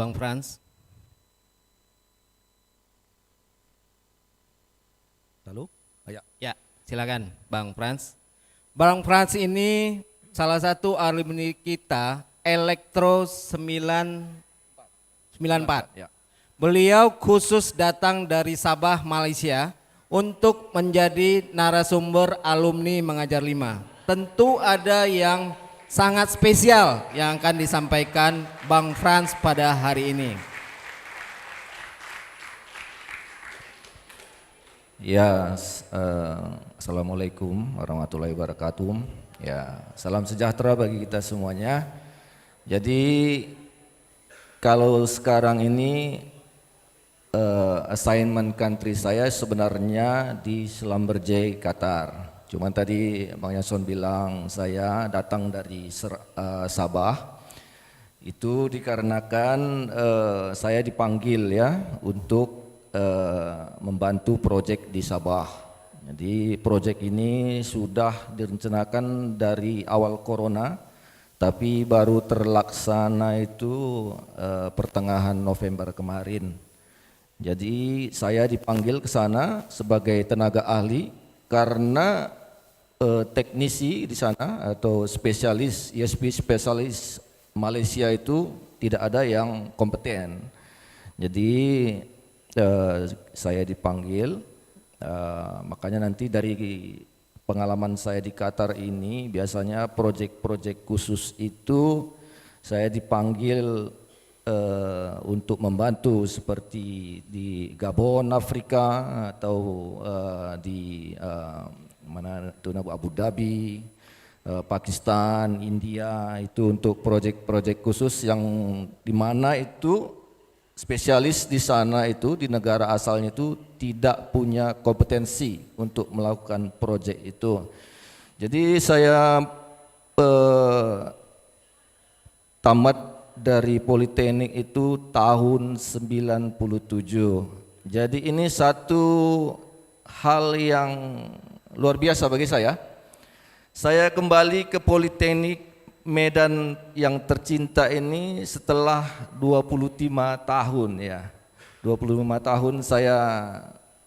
Bang Frans. Lalu? Ya. Ya, silakan Bang Frans. Bang Frans ini salah satu alumni kita Elektro 994. Ya. Beliau khusus datang dari Sabah, Malaysia untuk menjadi narasumber alumni Mengajar 5. Tentu ada yang sangat spesial yang akan disampaikan Bang Frans pada hari ini. Ya, assalamualaikum warahmatullahi wabarakatuh. Ya, salam sejahtera bagi kita semuanya. Jadi kalau sekarang ini assignment country saya sebenarnya di Schlumberger, Qatar. Cuman tadi Bang Yason bilang saya datang dari Sabah. Itu dikarenakan saya dipanggil ya untuk membantu proyek di Sabah. Jadi proyek ini sudah direncanakan dari awal corona, tapi baru terlaksana itu pertengahan November kemarin. Jadi saya dipanggil ke sana sebagai tenaga ahli karena teknisi di sana atau spesialis ESP spesialis Malaysia itu tidak ada yang kompeten. Jadi saya dipanggil, makanya nanti dari pengalaman saya di Qatar ini biasanya proyek-proyek khusus itu saya dipanggil untuk membantu seperti di Gabon, Afrika atau di mana itu Abu Dhabi, Pakistan, India, itu untuk proyek-proyek khusus yang dimana itu spesialis di sana itu di negara asalnya itu tidak punya kompetensi untuk melakukan proyek itu. Jadi saya tamat dari Politeknik itu tahun 97. Jadi ini satu hal yang luar biasa bagi saya. Saya kembali ke Politeknik Medan yang tercinta ini setelah 25 tahun ya. 25 tahun saya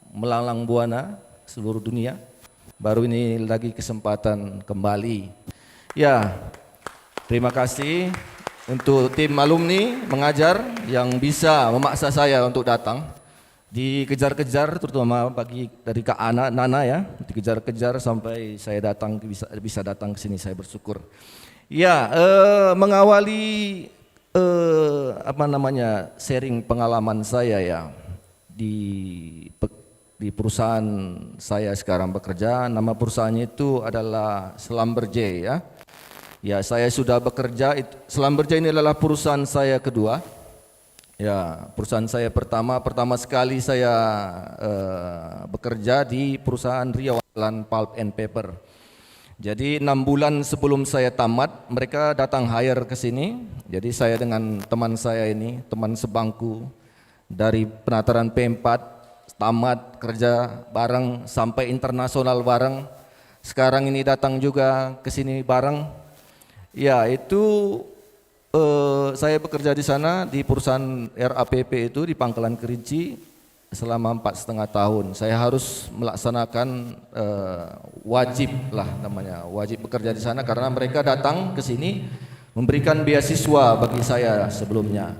melalang buana seluruh dunia. Baru ini lagi kesempatan kembali. Ya, terima kasih untuk tim alumni mengajar yang bisa memaksa saya untuk datang. Dikejar-kejar terutama bagi dari Kak Nana ya, dikejar-kejar sampai saya datang bisa datang ke sini, saya bersyukur. Ya, mengawali sharing pengalaman saya ya di perusahaan saya sekarang bekerja. Nama perusahaannya itu adalah Schlumberger ya. Ya, saya sudah bekerja. Schlumberger ini adalah perusahaan saya kedua. Ya, perusahaan saya pertama sekali saya bekerja di perusahaan Riau Pulp and Paper. Jadi 6 bulan sebelum saya tamat, mereka datang hire ke sini. Jadi saya dengan teman saya ini, teman sebangku dari penataran P4, tamat kerja bareng sampai internasional bareng. Sekarang ini datang juga ke sini bareng. Ya, itu saya bekerja di sana di perusahaan RAPP itu di Pangkalan Kerinci selama 4,5 tahun. Saya harus melaksanakan wajib lah namanya, wajib bekerja di sana karena mereka datang ke sini memberikan beasiswa bagi saya sebelumnya.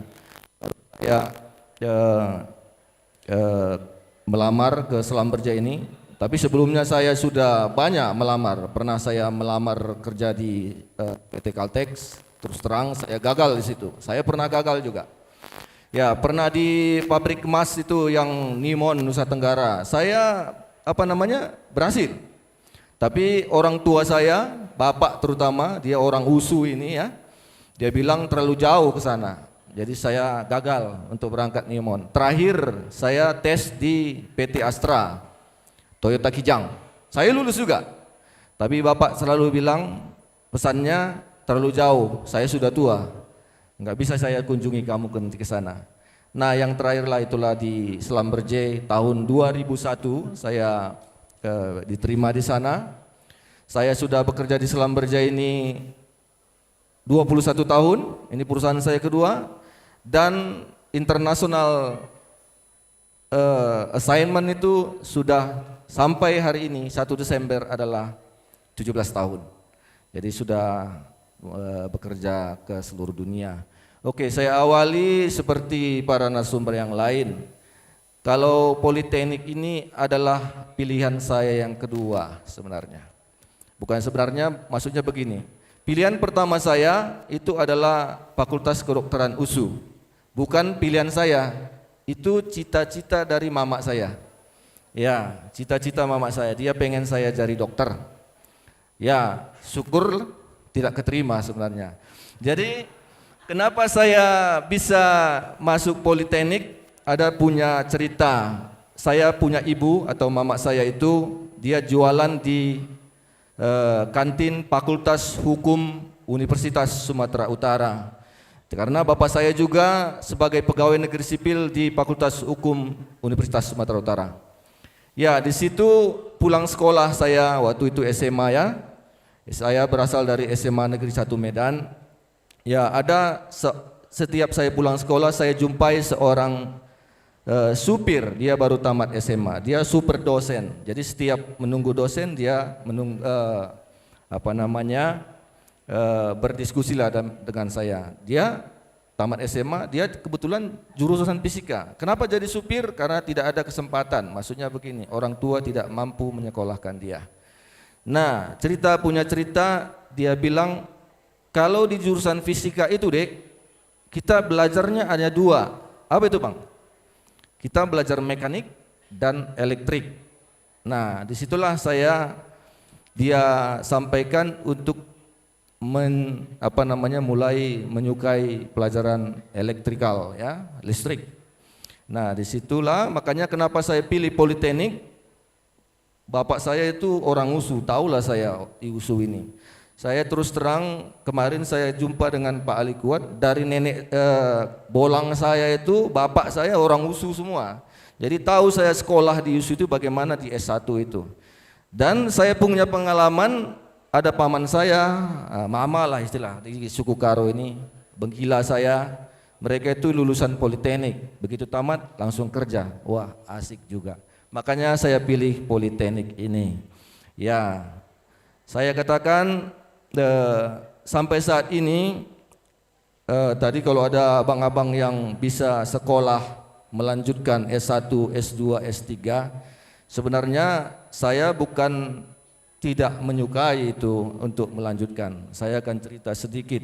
Ya, melamar ke Schlumberger ini, tapi sebelumnya saya sudah banyak melamar. Pernah saya melamar kerja di PT Caltex, terus terang saya gagal di situ. Saya pernah gagal juga. Ya, pernah di pabrik emas itu yang Nimon Nusa Tenggara. Saya berhasil. Tapi orang tua saya, bapak terutama, dia orang USU ini ya. Dia bilang terlalu jauh ke sana. Jadi saya gagal untuk berangkat Nimon. Terakhir saya tes di PT Astra, Toyota Kijang. Saya lulus juga. Tapi bapak selalu bilang pesannya terlalu jauh, saya sudah tua. Enggak bisa saya kunjungi kamu ke sana. Nah, yang terakhirlah itulah di Schlumberger tahun 2001 saya diterima di sana. Saya sudah bekerja di Schlumberger ini 21 tahun. Ini perusahaan saya kedua. dan internasional assignment itu sudah sampai hari ini 1 Desember adalah 17 tahun. Jadi sudah bekerja ke seluruh dunia. Oke, saya awali seperti para narasumber yang lain. Kalau politeknik ini adalah pilihan saya yang kedua sebenarnya. Bukan sebenarnya, maksudnya begini. Pilihan pertama saya itu adalah Fakultas Kedokteran USU. Bukan pilihan saya. Itu cita-cita dari mama saya. Ya, cita-cita mama saya. Dia pengen saya jadi dokter. Ya, syukur tidak keterima sebenarnya. Jadi, kenapa saya bisa masuk politeknik? Ada punya cerita. Saya punya ibu atau mama saya itu, dia jualan di kantin Fakultas Hukum Universitas Sumatera Utara. Karena bapak saya juga sebagai pegawai negeri sipil di Fakultas Hukum Universitas Sumatera Utara. Ya, di situ pulang sekolah saya waktu itu SMA ya. Saya berasal dari SMA Negeri 1 Medan. Ya, ada setiap saya pulang sekolah saya jumpai seorang supir, dia baru tamat SMA. Dia super dosen. Jadi setiap menunggu dosen dia berdiskusilah dengan saya. Dia tamat SMA, dia kebetulan jurusan fisika. Kenapa jadi supir? Karena tidak ada kesempatan. Maksudnya begini, orang tua tidak mampu menyekolahkan dia. Nah, punya cerita, dia bilang, kalau di jurusan fisika itu dek, kita belajarnya hanya 2. Apa itu bang? Kita belajar mekanik dan elektrik. Nah, disitulah dia sampaikan untuk mulai menyukai pelajaran elektrikal ya, listrik. Nah, disitulah makanya kenapa saya pilih politeknik. Bapak saya itu orang USU, tahulah saya di USU ini. Saya terus terang kemarin saya jumpa dengan Pak Ali Kuat, dari nenek bolang saya itu bapak saya orang USU semua. Jadi tahu saya sekolah di USU itu bagaimana di S1 itu. Dan saya punya pengalaman. Ada paman saya, mama lah istilah, di suku Karo ini, bengkila saya, mereka itu lulusan politeknik, begitu tamat langsung kerja, wah asik juga. Makanya saya pilih politeknik ini. Ya, saya katakan sampai saat ini, tadi kalau ada abang-abang yang bisa sekolah melanjutkan S1, S2, S3, sebenarnya saya bukan tidak menyukai itu untuk melanjutkan. Saya akan cerita sedikit.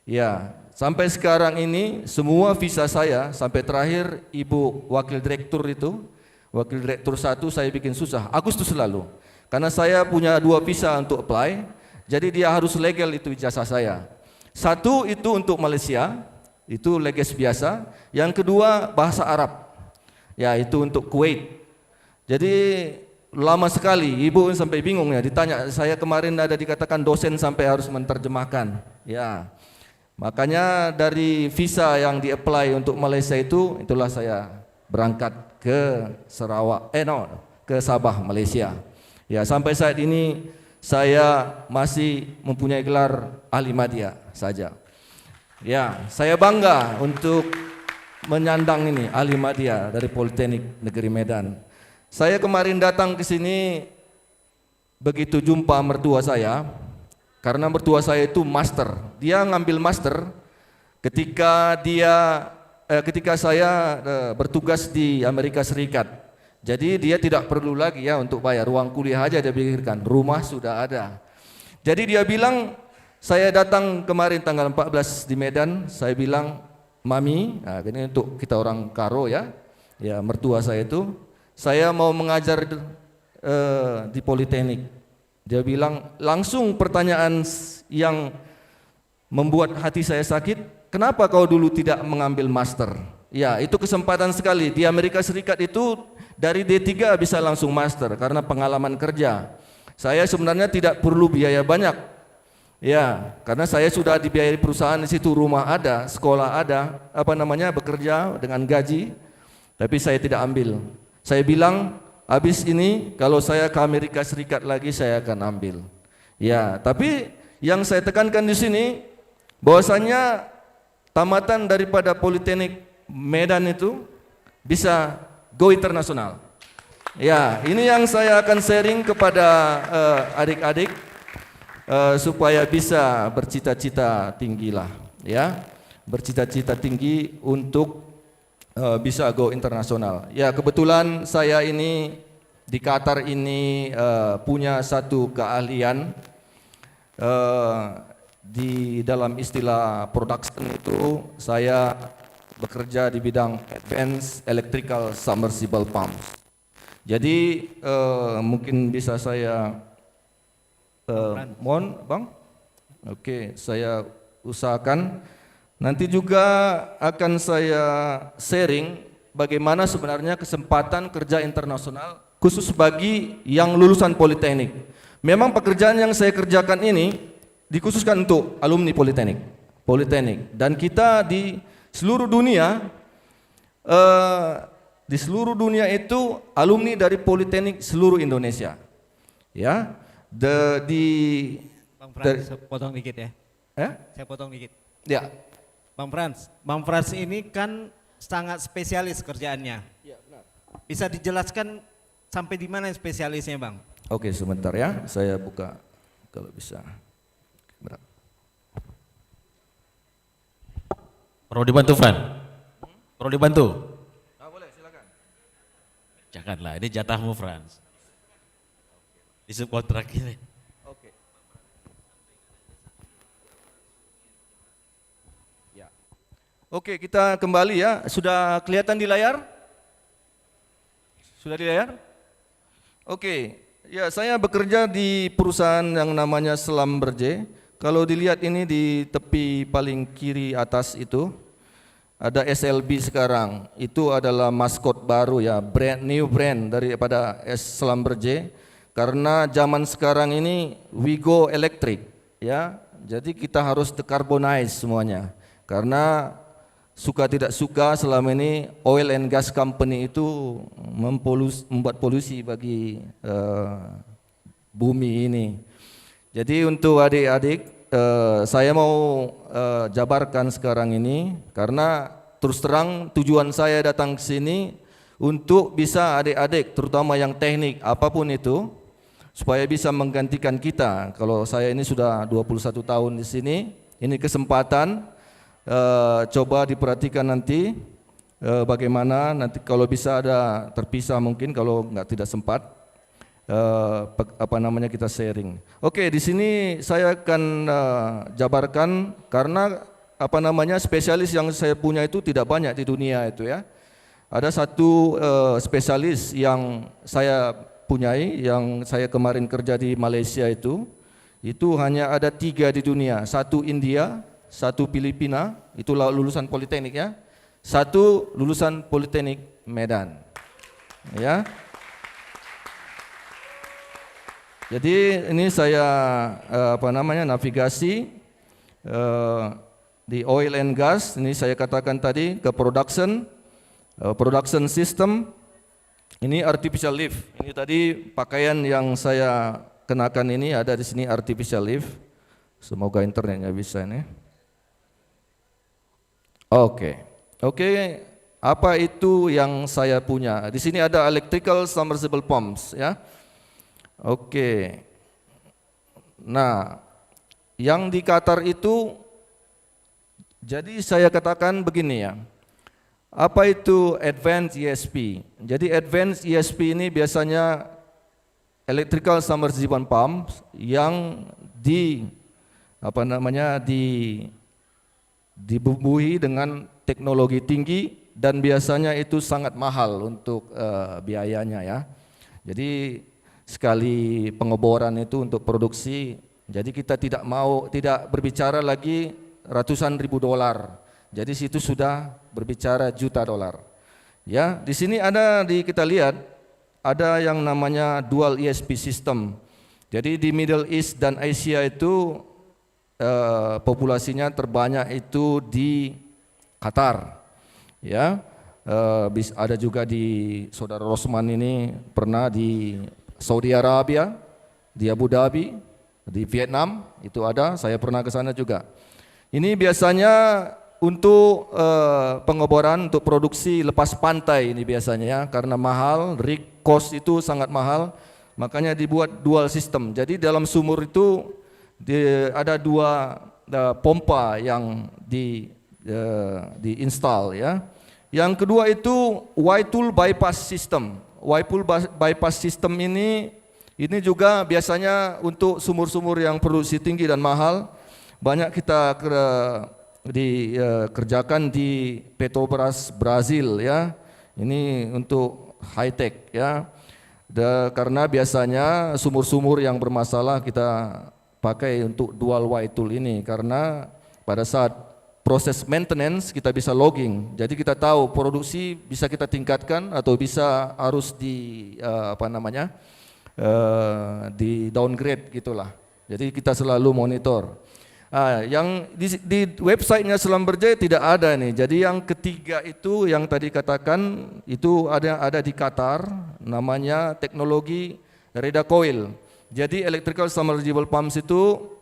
Ya, sampai sekarang ini semua visa saya sampai terakhir ibu wakil direktur itu, wakil direktur 1 saya bikin susah. Agustus lalu. Karena saya punya 2 visa untuk apply, jadi dia harus legal itu ijazah saya. 1 itu untuk Malaysia, itu leges biasa. Yang kedua bahasa Arab. Ya, itu untuk Kuwait. Jadi lama sekali, ibu sampai bingung ya, ditanya saya kemarin ada dikatakan dosen sampai harus menerjemahkan. Ya, makanya dari visa yang di-apply untuk Malaysia itu, itulah saya berangkat ke ke Sabah, Malaysia. Ya, sampai saat ini saya masih mempunyai gelar ahli media saja. Ya, saya bangga untuk menyandang ini ahli media dari Politeknik Negeri Medan. Saya kemarin datang ke sini begitu jumpa mertua saya, karena mertua saya itu master. Dia ngambil master ketika saya bertugas di Amerika Serikat. Jadi dia tidak perlu lagi ya untuk bayar, ruang kuliah aja dia pikirkan, rumah sudah ada. Jadi dia bilang, saya datang kemarin tanggal 14 di Medan, saya bilang, Mami, nah ini untuk kita orang Karo ya, ya mertua saya itu, saya mau mengajar di Politeknik. Dia bilang langsung pertanyaan yang membuat hati saya sakit, kenapa kau dulu tidak mengambil master? Ya, itu kesempatan sekali. Di Amerika Serikat itu dari D3 bisa langsung master karena pengalaman kerja. Saya sebenarnya tidak perlu biaya banyak. Ya, karena saya sudah dibiayai perusahaan di situ, rumah ada, sekolah ada, bekerja dengan gaji, tapi saya tidak ambil. Saya bilang, habis ini kalau saya ke Amerika Serikat lagi saya akan ambil. Ya, tapi yang saya tekankan di sini bahwasanya tamatan daripada Politeknik Medan itu bisa go internasional. Ya, ini yang saya akan sharing kepada adik-adik supaya bisa bercita-cita tinggi lah, ya, bercita-cita tinggi untuk bisa go internasional. Ya, kebetulan saya ini di Qatar ini punya satu keahlian di dalam istilah production itu saya bekerja di bidang advanced electrical submersible pumps. Jadi mungkin bisa saya mohon Bang, oke, saya usahakan nanti juga akan saya sharing bagaimana sebenarnya kesempatan kerja internasional khusus bagi yang lulusan Politeknik. Memang pekerjaan yang saya kerjakan ini dikhususkan untuk alumni Politeknik, dan kita di seluruh dunia itu alumni dari Politeknik seluruh Indonesia. Ya, Bang Frans, saya potong dikit ya. Saya potong dikit. Ya. Bang Frans ini kan sangat spesialis kerjaannya. Ya, benar. Bisa dijelaskan sampai di mana spesialisnya, Bang? Oke, sebentar ya, saya buka kalau bisa. Perlu dibantu, Fran? Perlu dibantu? Boleh, silakan. Janganlah, ini jatahmu, Frans. Di subkontrak ini. Oke. Ya. Oke, kita kembali ya. Sudah kelihatan di layar? Sudah di layar? Oke. Ya, saya bekerja di perusahaan yang namanya Schlumberger. Kalau dilihat ini di tepi paling kiri atas itu ada SLB sekarang. Itu adalah maskot baru ya, new brand daripada Schlumberger. Karena zaman sekarang ini we go electric ya. Jadi kita harus decarbonize semuanya. Karena suka tidak suka selama ini oil and gas company itu membuat polusi bagi bumi ini. Jadi untuk adik-adik saya mau jabarkan sekarang ini karena terus terang tujuan saya datang ke sini untuk bisa adik-adik terutama yang teknik apapun itu supaya bisa menggantikan kita. Kalau saya ini sudah 21 tahun di sini, ini kesempatan coba diperhatikan nanti bagaimana nanti kalau bisa ada terpisah mungkin kalau tidak sempat kita sharing. Oke, di sini saya akan jabarkan karena spesialis yang saya punya itu tidak banyak di dunia itu ya. Ada satu spesialis yang saya punyai, yang saya kemarin kerja di Malaysia itu hanya ada 3 di dunia. Satu India, satu Filipina, itu lulusan Politeknik ya. Satu lulusan Politeknik Medan. Ya. Jadi ini saya navigasi di oil and gas. Ini saya katakan tadi ke production system. Ini artificial lift. Ini tadi pakaian yang saya kenakan ini ada di sini artificial lift. Semoga internetnya bisa ini. Oke. Apa itu yang saya punya? Di sini ada electrical submersible pumps ya. Oke. Nah, yang di Qatar itu jadi saya katakan begini ya. Apa itu advanced ESP? Jadi advanced ESP ini biasanya electrical submersible pumps yang dibubuhi dengan teknologi tinggi dan biasanya itu sangat mahal untuk biayanya ya. Jadi sekali pengeboran itu untuk produksi, jadi kita tidak berbicara lagi ratusan ribu dolar. Jadi situ sudah berbicara juta dolar. Ya, di sini kita lihat ada yang namanya dual ESP system. Jadi di Middle East dan Asia itu populasinya terbanyak itu di Qatar. Ya, ada juga di saudara Rosman ini pernah di Saudi Arabia, di Abu Dhabi, di Vietnam itu ada. Saya pernah ke sana juga. Ini biasanya untuk pengeboran untuk produksi lepas pantai ini biasanya ya, karena mahal, rig cost itu sangat mahal, makanya dibuat dual system. Jadi dalam sumur itu ada dua pompa yang diinstal ya. Yang kedua itu Y-tool bypass system. Y-tool bypass system ini juga biasanya untuk sumur-sumur yang produksi tinggi dan mahal. Banyak kita dikerjakan di Petrobras Brazil ya. Ini untuk high tech ya. Karena biasanya sumur-sumur yang bermasalah kita pakai untuk dual Y-tool ini, karena pada saat proses maintenance kita bisa logging. Jadi kita tahu produksi bisa kita tingkatkan atau bisa harus di di downgrade gitulah. Jadi kita selalu monitor. Yang di websitenya Selam Berjaya tidak ada nih. Jadi yang ketiga itu yang tadi katakan itu ada di Qatar, namanya teknologi Redacoil. Jadi electrical submersible pumps itu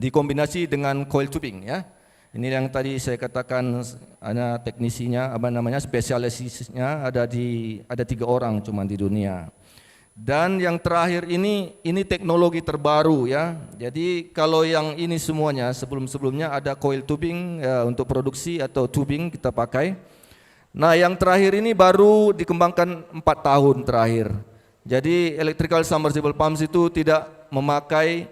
dikombinasi dengan coil tubing ya. Ini yang tadi saya katakan, ada teknisinya, spesialisnya ada 3 orang cuma di dunia. Dan yang terakhir ini teknologi terbaru ya. Jadi kalau yang ini semuanya sebelum-sebelumnya ada coil tubing untuk produksi atau tubing kita pakai. Nah yang terakhir ini baru dikembangkan 4 tahun terakhir. Jadi electrical submersible pumps itu tidak memakai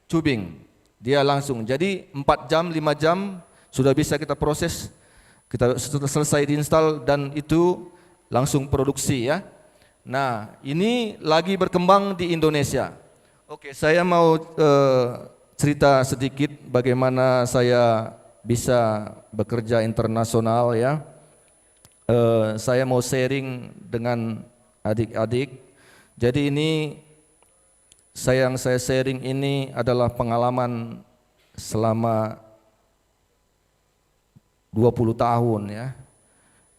tubing, dia langsung. Jadi 4 jam, 5 jam sudah bisa kita proses, kita selesai diinstal dan itu langsung produksi ya. Nah, ini lagi berkembang di Indonesia. Oke, saya mau cerita sedikit bagaimana saya bisa bekerja internasional ya. Saya mau sharing dengan adik-adik. Jadi ini yang saya sharing ini adalah pengalaman selama 20 tahun ya.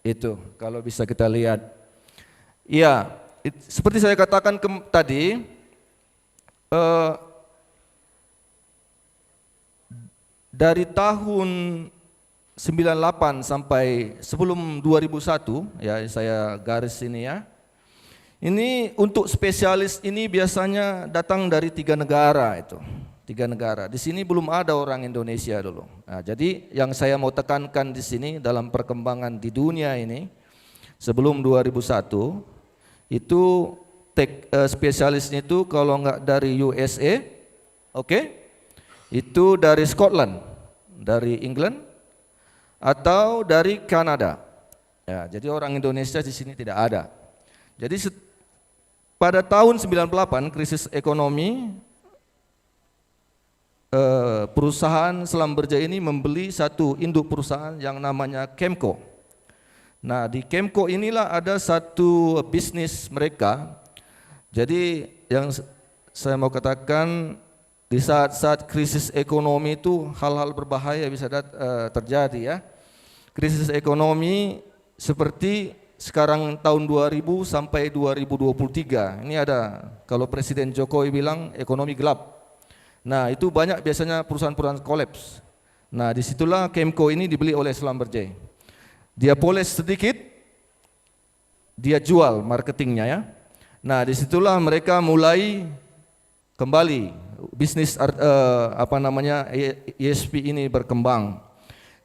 Itu kalau bisa kita lihat. Iya, seperti saya katakan tadi, dari tahun 98 sampai sebelum 2001, ya saya garis ini ya. Ini untuk spesialis ini biasanya datang dari 3 negara itu. 3 negara. Di sini belum ada orang Indonesia dulu. Nah, jadi yang saya mau tekankan di sini dalam perkembangan di dunia ini, sebelum 2001, itu spesialisnya itu kalau enggak dari USA, itu dari Scotland, dari England, atau dari Kanada. Ya, jadi orang Indonesia di sini tidak ada. Jadi pada tahun 98 krisis ekonomi, perusahaan Selam Berjaya ini membeli satu induk perusahaan yang namanya Kemco. Nah di Kemco inilah ada satu bisnis mereka. Jadi yang saya mau katakan, di saat-saat krisis ekonomi itu hal-hal berbahaya bisa terjadi ya. Krisis ekonomi seperti sekarang tahun 2000 sampai 2023. Ini ada, kalau Presiden Jokowi bilang ekonomi gelap. Nah itu banyak biasanya perusahaan-perusahaan kolaps. Nah disitulah Kemco ini dibeli oleh Selam Berjaya. Dia poles sedikit, dia jual marketingnya ya. Nah disitulah mereka mulai kembali bisnis ESP ini berkembang.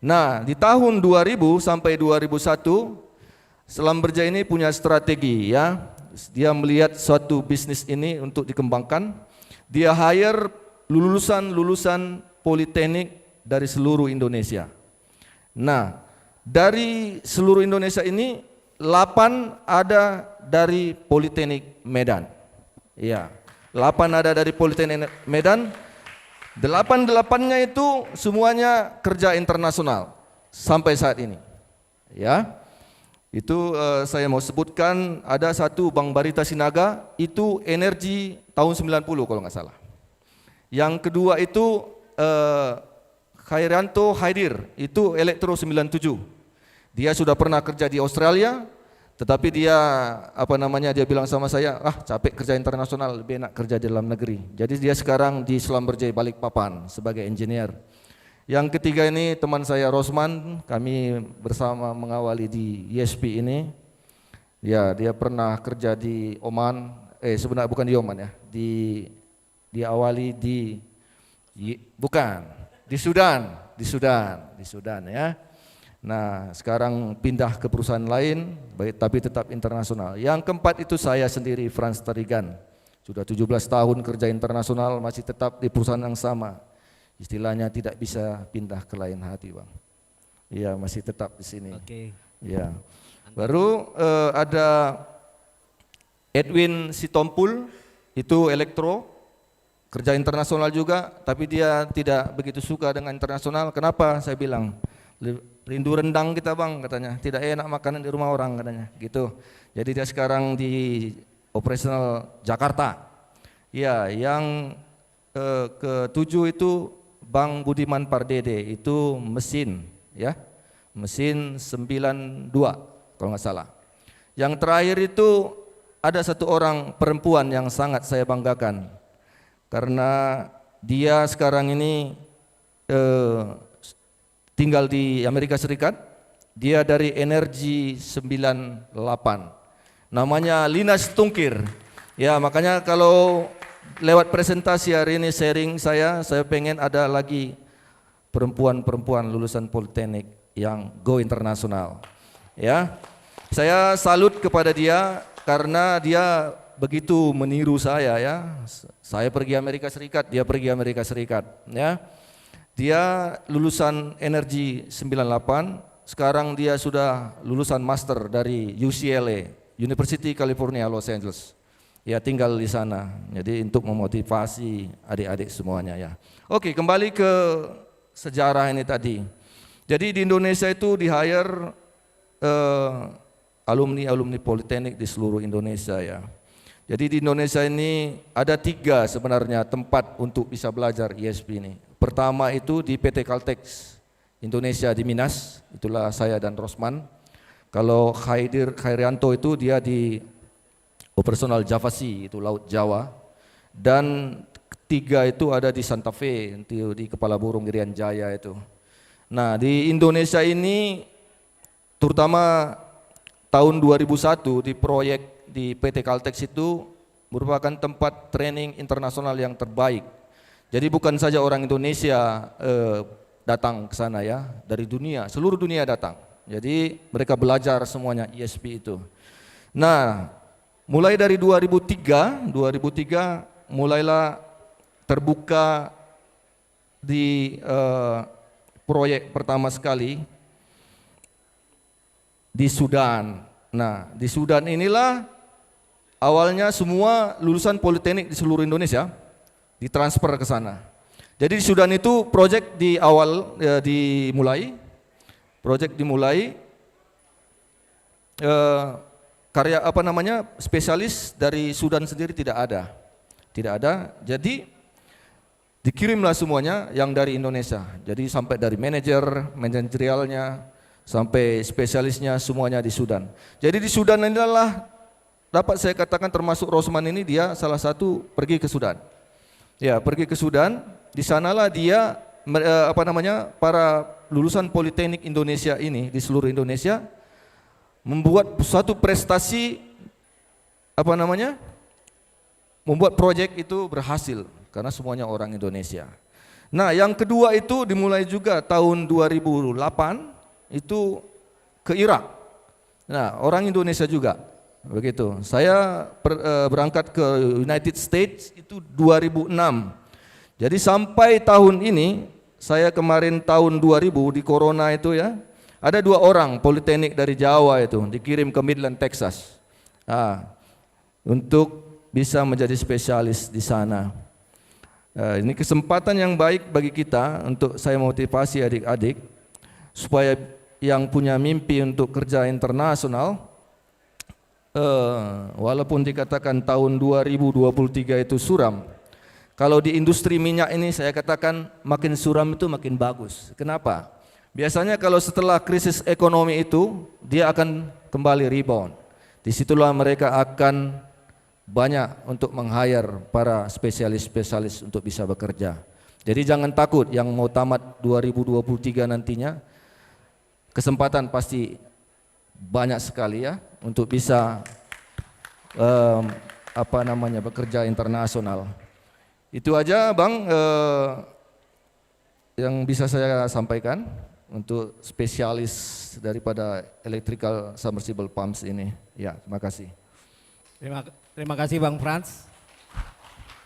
Nah di tahun 2000 sampai 2001 Selam Berjaya ini punya strategi ya. Dia melihat suatu bisnis ini untuk dikembangkan. Dia hire lulusan politeknik dari seluruh Indonesia. Nah dari seluruh Indonesia ini 8 ada dari Politeknik Medan. Ya, 8 ada dari Politeknik Medan. 8-8-nya itu semuanya kerja internasional sampai saat ini. Ya. Itu saya mau sebutkan, ada satu Bank Barita Sinaga, itu energi tahun 90 kalau nggak salah. Yang kedua itu Khairanto Haidir, itu Elektro 97. Dia sudah pernah kerja di Australia, tetapi dia dia bilang sama saya, capek kerja internasional, lebih enak kerja di dalam negeri. Jadi dia sekarang di Selam Berjaya Balikpapan sebagai engineer. Yang ketiga ini teman saya Rosman, kami bersama mengawali di ISP ini. Ya, dia pernah kerja di Oman, sebenarnya bukan di Oman ya, diawali bukan, di Sudan ya. Nah, sekarang pindah ke perusahaan lain, tapi tetap internasional. Yang keempat itu saya sendiri, Frans Tarigan. Sudah 17 tahun kerja internasional, masih tetap di perusahaan yang sama. Istilahnya tidak bisa pindah ke lain hati, Bang. Iya, masih tetap di sini. Oke. Ya. Baru ada Edwin Sitompul, itu elektro, kerja internasional juga, tapi dia tidak begitu suka dengan internasional. Kenapa? Saya bilang, rindu rendang kita, Bang, katanya. Tidak enak makanan di rumah orang, katanya. Gitu. Jadi dia sekarang di operasional Jakarta. Ya, yang ketujuh itu Bang Budiman Pardede, itu mesin, ya, mesin 92 kalau nggak salah. Yang terakhir itu ada satu orang perempuan yang sangat saya banggakan, karena dia sekarang ini tinggal di Amerika Serikat. Dia dari Energi 98, namanya Lina Stungkir. Ya, makanya kalau lewat presentasi hari ini sharing saya pengen ada lagi perempuan-perempuan lulusan Politeknik yang go internasional. Ya, saya salut kepada dia karena dia begitu meniru saya ya. Saya pergi Amerika Serikat, dia pergi Amerika Serikat. Ya, dia lulusan Energi 98, sekarang dia sudah lulusan master dari UCLA, University California Los Angeles. Ya, tinggal di sana. Jadi untuk memotivasi adik-adik semuanya ya. Oke, kembali ke sejarah ini tadi. Jadi di Indonesia itu di hire alumni Politeknik di seluruh Indonesia ya. Jadi di Indonesia ini ada 3 sebenarnya tempat untuk bisa belajar ISP ini. Pertama itu di PT Caltex Indonesia di Minas, itulah saya dan Rosman. Kalau Khairianto itu dia di operasional Java Sea, itu Laut Jawa. Dan 3 itu ada di Santa Fe, di Kepala Burung Irian Jaya itu. Nah, di Indonesia ini terutama tahun 2001 di proyek di PT Caltex itu merupakan tempat training internasional yang terbaik. Jadi bukan saja orang Indonesia datang ke sana ya, dari dunia, seluruh dunia datang. Jadi mereka belajar semuanya ISP itu. Nah, mulai dari 2003 mulailah terbuka di proyek pertama sekali di Sudan. Nah, di Sudan inilah awalnya semua lulusan Politeknik di seluruh Indonesia ditransfer ke sana. Jadi di Sudan itu proyek di awal dimulai karya spesialis dari Sudan sendiri tidak ada. Jadi dikirimlah semuanya yang dari Indonesia. Jadi sampai dari manajerialnya sampai spesialisnya semuanya di Sudan. Jadi di Sudan inilah dapat saya katakan termasuk Rosman ini dia salah satu pergi ke Sudan. Ya, pergi ke Sudan. Di sanalah dia para lulusan Politeknik Indonesia ini di seluruh Indonesia membuat suatu prestasi membuat proyek itu berhasil karena semuanya orang Indonesia. Nah, yang kedua itu dimulai juga tahun 2008 itu ke Irak. Nah, orang Indonesia juga begitu. Saya berangkat ke United States itu 2006. Jadi sampai tahun ini, saya kemarin tahun 2000 di Corona itu ya, ada 2 orang Politeknik dari Jawa itu dikirim ke Midland, Texas, untuk bisa menjadi spesialis di sana. Ini kesempatan yang baik bagi kita untuk saya motivasi adik-adik supaya yang punya mimpi untuk kerja internasional, walaupun dikatakan tahun 2023 itu suram. Kalau di industri minyak ini saya katakan makin suram itu makin bagus. Kenapa? Biasanya kalau setelah krisis ekonomi itu dia akan kembali rebound. Disitulah mereka akan banyak untuk meng-hire para spesialis-spesialis untuk bisa bekerja. Jadi jangan takut yang mau tamat 2023 nantinya, kesempatan pasti banyak sekali ya untuk bisa bekerja internasional. Itu aja Bang yang bisa saya sampaikan untuk spesialis daripada electrical submersible pumps ini. Ya, terima kasih. Terima kasih Bang Frans.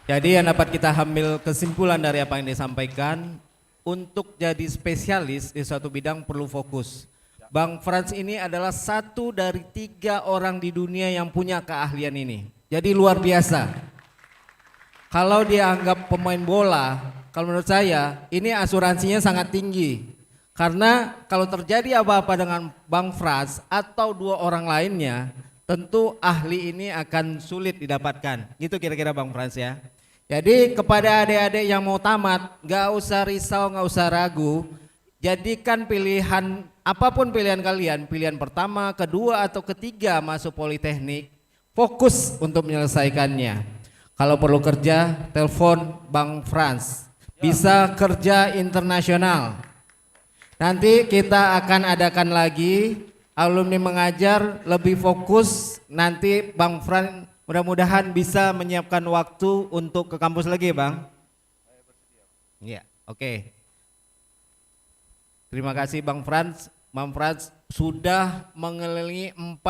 Jadi yang dapat kita ambil kesimpulan dari apa yang disampaikan, untuk jadi spesialis di suatu bidang perlu fokus. Bang Frans ini adalah satu dari 3 orang di dunia yang punya keahlian ini. Jadi luar biasa. Kalau dia anggap pemain bola, kalau menurut saya ini asuransinya sangat tinggi. Karena kalau terjadi apa-apa dengan Bang Frans atau 2 orang lainnya, tentu ahli ini akan sulit didapatkan. Gitu kira-kira Bang Frans ya. Jadi kepada adik-adik yang mau tamat, gak usah risau, gak usah ragu. Jadikan pilihan, apapun pilihan kalian, pilihan pertama, kedua atau ketiga masuk politeknik, fokus untuk menyelesaikannya. Kalau perlu kerja, telepon Bang Frans. Bisa kerja internasional. Nanti kita akan adakan lagi alumni mengajar lebih fokus. Nanti Bang Frans mudah-mudahan bisa menyiapkan waktu untuk ke kampus lagi Bang. Iya, oke. Terima kasih Bang Frans. Bang Frans sudah mengelilingi 4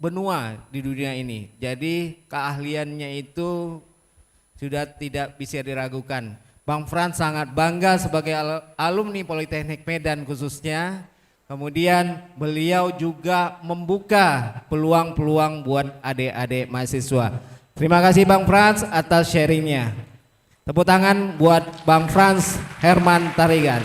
benua di dunia ini. Jadi keahliannya itu sudah tidak bisa diragukan. Bang Frans sangat bangga sebagai alumni Politeknik Medan khususnya. Kemudian beliau juga membuka peluang-peluang buat adik-adik mahasiswa. Terima kasih Bang Frans atas sharingnya. Tepuk tangan buat Bang Frans Herman Tarigan.